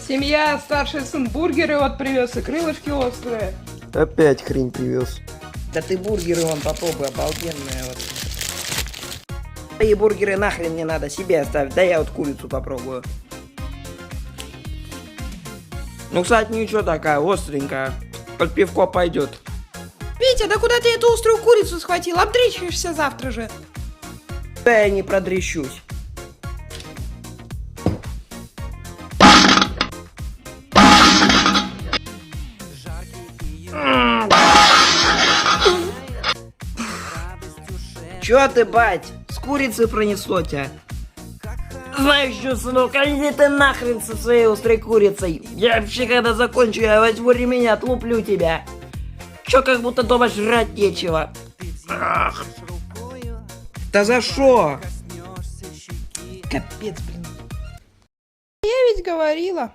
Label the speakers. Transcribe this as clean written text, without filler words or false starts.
Speaker 1: Семья, старший сын бургеры вот привез и крылышки острые.
Speaker 2: Опять хрень привез.
Speaker 3: Да ты бургеры вон попробуй, обалденные вот. И бургеры нахрен не надо, себе оставь. Да я вот курицу попробую. Ну, кстати, ничего такая, остренькая. Под пивко пойдет.
Speaker 1: Витя, да куда ты эту острую курицу схватил? Обдречишься завтра же.
Speaker 3: Да я не продрещусь. Чё ты, бать? С курицы пронесло тебя. Знаешь что, сынок, а иди ты нахрен со своей острой курицей. Я вообще, когда закончу, я возьму ремень и отлуплю тебя. Чё, как будто дома жрать нечего. Ах. Да за шо? Капец, блин.
Speaker 1: Я ведь говорила.